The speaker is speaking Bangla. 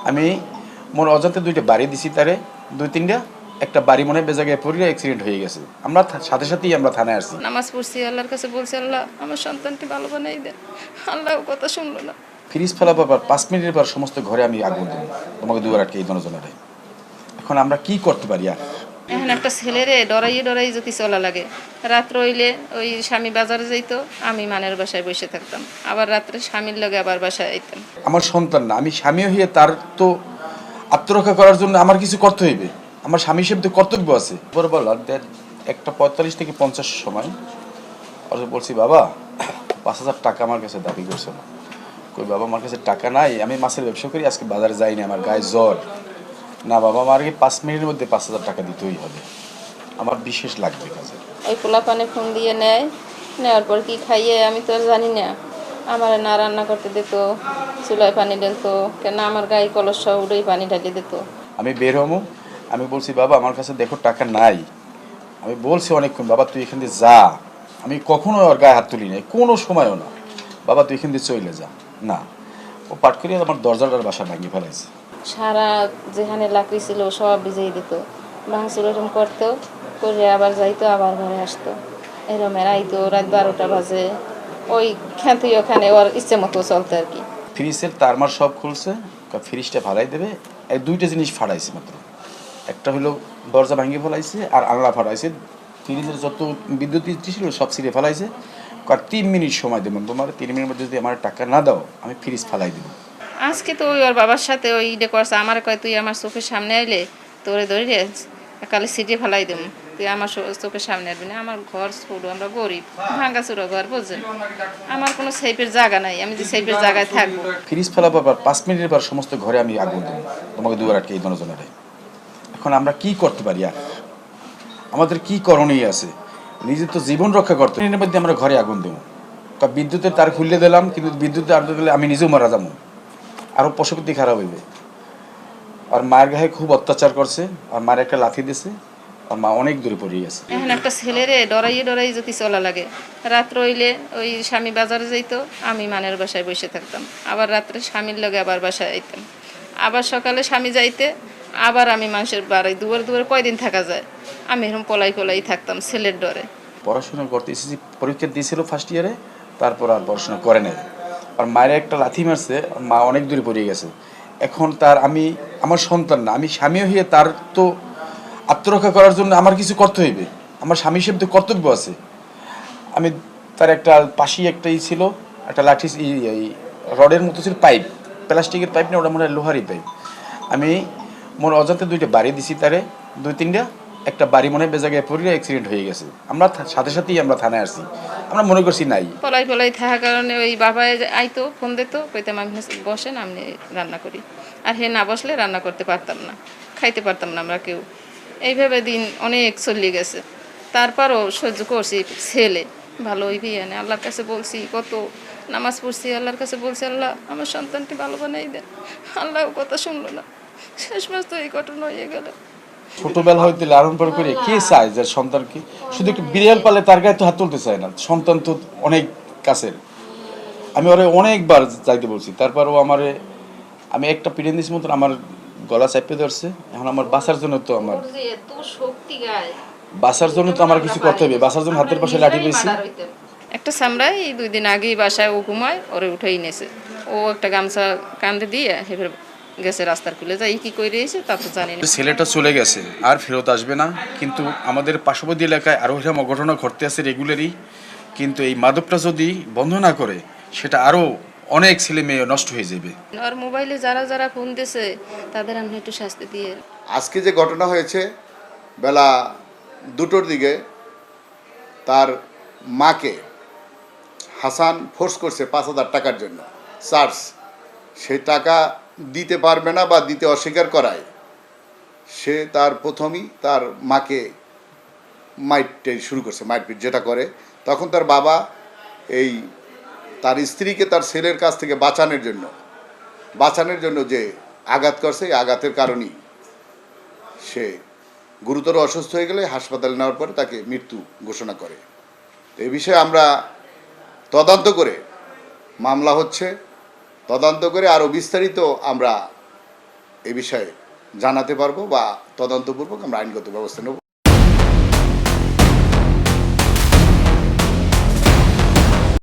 আমি মোর অজান্তে দুইটা বাড়ি দিছি তারে, দুই তিনটা, একটা বাড়ি মনে হয় বেজাগায় পড়ে অ্যাক্সিডেন্ট হয়ে গেছে। আমরা সাথে সাথেই আমরা থানায় আসছি। নামাজ পড়ছি, আল্লাহর কাছে বলছি, আল্লাহ আমার সন্তানকে ভালো বানাই দেন। আল্লাহ কথা শুনলো না। ফ্রিজ ফেলাবার পর 5 মিনিটের পর সমস্ত ঘরে আমি আগুন দেবো, তোমাকে দুবার আটকে এই জনজনারে। এখন আমরা কি করতে পারি আর? এখন একটা ছেলেরে ডরাই যদি চলা লাগে, রাত্র হইলে ওই স্বামী বাজারে যাইতো, আমি মানের বাসায় বসে থাকতাম, আবার রাত্রে স্বামীর লগে আবার বাসায় আইতাম। আমার সন্তান না, আমি স্বামী হয়ে তার তো আত্মরক্ষা করার জন্য আমার কিছু করতে হইবে। আমার স্বামী হিসেবে তো কর্তব্য আছে। পরে বললাম 1:45 থেকে 50 সময় আর বলছি, বাবা 5,000 টাকা আমার কাছে দাবি করছে না। কই বাবা, আমার কাছে টাকা নাই, আমি মাছের ব্যবসা করি, আজকে বাজারে যাইনি, আমার গায়ে জ্বর। না বাবা, আমার 5 মিনিটের মধ্যে 5,000 টাকা দিতেই হবে, আমার বিশেষ লাগবে কাজে। ওই পোলা পানে ফোন দিয়ে নেয়, নেওয়ার পর কি খাইয়ে আমি তো আর জানি না। আমার না রান্না করতে দিত, চুলায় পানি ঢালতো, কেন আমার গায়ে কলস উড়েই পানি ঢালিয়ে দিত। আমি বের হবো, আমি বলছি বাবা আমার কাছে দেখো টাকা নাই। আমি বলছি অনেকক্ষণ, বাবা তুই এখান দিয়ে যা। আমি কখনো ওর গায়ে হাত তুলি নাই, কোনো সময়ও না। বাবা তুই এখান দিয়ে চলে যা। না, ও পাট করে আমার দরজাটার বাসা ভাঙিয়ে ফেলাইছে। সারা যেখানে লাকড়ি ছিল সব ভিজিয়ে দিত, ভাঙচুর এরকম করতো, করে আবার যাইতো, আবার ঘরে আসতো। এরমের আইতো রাত 12টা বাজে, ওই খেতে ওখানে ওর ইচ্ছে মতো চলতো আর কি। ফ্রিজের তারমার সব খুলছে, ফ্রিজটা ফালাই দেবে। এই দুইটা জিনিস ফাড়াইছে মাত্র, একটা হলো দরজা ভাঙিয়ে ফেলাইছে আর আংলা ফাড়াইছে। ফ্রিজের যত বিদ্যুৎ ছিল সব ছিঁড়ে ফেলাইছে। 3 মিনিট সময় দেবেন তোমার, 3 মিনিটের মধ্যে যদি আমার টাকা না দাও আমি ফ্রিজ ফালাই দেবো। আজকে তো ওই ওর বাবার সাথে ওই ইডে করছে, আমার কয় তুই আমার চোখের সামনে আইলে তোরে ধরে কালে সিটে ফেলাই দেবো, তুই আমার চোখের সামনে আসবি না। আমার ঘর ছোট, আমরা গরিব, ভাঙ্গা চুরা ঘর, বুঝছেন, আমার কোনো সেফের জায়গা নাই, আমি যে সেফের জায়গায় থাকবো। ফ্রিজ ফেলাবার পর 5 মিনিটের পর সমস্ত ঘরে আমি আগুন দেবো, তোমাকে দুবার আটকে এই জনজনারে। এখন আমরা কি করতে পারি আর? আমাদের কি করণীয় আছে? নিজের তো জীবন রক্ষা করতে, এর মধ্যে আমরা ঘরে আগুন দেবো। বিদ্যুতের তার খুললে দিলাম, কিন্তু বিদ্যুতের আগুন দিলে আমি নিজেও মারা যাবো, আরও পশুপতি খারাপ হইবে। আর মায়ের গায়ে খুব অত্যাচার করছে, আর মায়ের একটা লাথি দিছে, আর মা অনেক দূরে পড়ে গেছে। এখন একটা ছেলেরে ডরাই যদি চলা লাগে, রাত্র হইলে ওই স্বামী বাজারে যাইতো, আমি মানের বাসায় বসে থাকতাম, আবার রাত্রে স্বামীর লগে আবার বাসায় আইতাম, আবার সকালে স্বামী যাইতে, আবার আমি মানুষের বাড়ি দুয়ারে কয়দিন থাকা যায়, আমি এরকম পলাই থাকতাম ছেলের ডরে। পড়াশোনা করতে এসেছি, পরীক্ষা দিয়েছিল ফার্স্ট ইয়ারে, তারপর আর পড়াশোনা করে নাই। আর মায়ের একটা লাথি মারছে, মা অনেক দূরে পড়ে গেছে। এখন তার আমি আমার সন্তান না, আমি স্বামী হয়ে তার তো আত্মরক্ষা করার জন্য আমার কিছু করতে হইবে। আমার স্বামী হিসেবে তো কর্তব্য আছে। আমি তার একটা পাশেই একটা ছিল, একটা লাঠি, এই রডের মতো ছিল, পাইপ, প্লাস্টিকের পাইপ না, ওটা মনে হয় লোহারই পাইপ। আমি মোর অজান্তে দুইটা বাড়ি দিছি তারে, দুই তিনটা, একটা বাড়ি মনে হয় বেজাগায় পড়ে অ্যাক্সিডেন্ট হয়ে গেছে। আমরা সাথে সাথেই আমরা থানায় আসছি, আমরা মনে করছি নাই। পলাই থাকার কারণে ওই বাবাই আইতো, ফোন দিত, কইতাম আমি বসেন আমি রান্না করি, আর হে না বসলে রান্না করতে পারতাম না, খাইতে পারতাম না আমরা কেউ। এইভাবে দিন অনেক চলে গেছে, তারপরও সহ্য করছি। ছেলে ভালো হইবি এনে আল্লাহর কাছে বলছি, কত নামাজ পড়ছি, আল্লাহর কাছে বলছি, আল্লাহ আমার সন্তানকে ভালো বানাই দেন। আল্লাহ কথা শুনলো না, শেষ মাস তো এই ঘটনা হয়ে গেল। ছোটবেলা হইতে লালন পালন করে কে চায় যে সন্তানকে, শুধু একটু বিড়াল পালে তার গায়ে তো হাত তুলতে চায় না, সন্তান তো অনেক কাছের। আমি ওরে অনেকবার যাইতে বলছি, তারপরও আমারে, আমি একটা পিডেন্দিস মতন আমার গলা চাপে ধরছে। এখন আমার বাঁচার জন্য তো আমার কিছু করতে হবে, বাঁচার জন্য হাতের পাশে লাঠি পেয়েছি। একটা সামরাই 2 দিন আগেই বাসায় ও ঘুমায়, ওরে উঠেই নেছে, ও একটা গামছা কান্দে দিয়ে হেফের গেছে রাস্তার খুলে, যাই কি করে দিয়েছে তা তো জানি না। ছেলেটা চলে গেছে, আর ফেরত আসবে না। কিন্তু আমাদের পার্শ্ববর্তী এলাকায় আরও এরকম অঘটনা ঘটতে আছে রেগুলারই। কিন্তু এই মাদকটা যদি বন্ধ না করে, সেটা আরও অনেক ছেলে মেয়ে নষ্ট হয়ে যাবে। আর মোবাইলে যারা ফোন দিছে তাদের আমি একটু শাস্তি দিয়ে। আজকে যে ঘটনা হয়েছে বেলা 2টোর দিকে, তার মাকে হাসান ফোর্স করছে 5,000 টাকার জন্য চার্জ। সেই টাকা দিতে পারবে না বা দিতে অস্বীকার করায় সে তার প্রথমেই তার মাকে মাইটে শুরু করছে, মাইটপিট যেটা করে। তখন তার বাবা এই তার স্ত্রীকে তার ছেলের কাছ থেকে বাঁচানোর জন্য যে আঘাত করছে, এই আঘাতের কারণেই সে গুরুতর অসুস্থ হয়ে গেলে হাসপাতালে নেওয়ার পরে তাকে মৃত্যু ঘোষণা করে। তো এই বিষয়ে আমরা তদন্ত করে, মামলা হচ্ছে, তদন্ত করে আরও বিস্তারিত আমরা এই বিষয়ে জানাতে পারবো বা তদন্তপূর্বক আমরা আইনগত ব্যবস্থা নেব।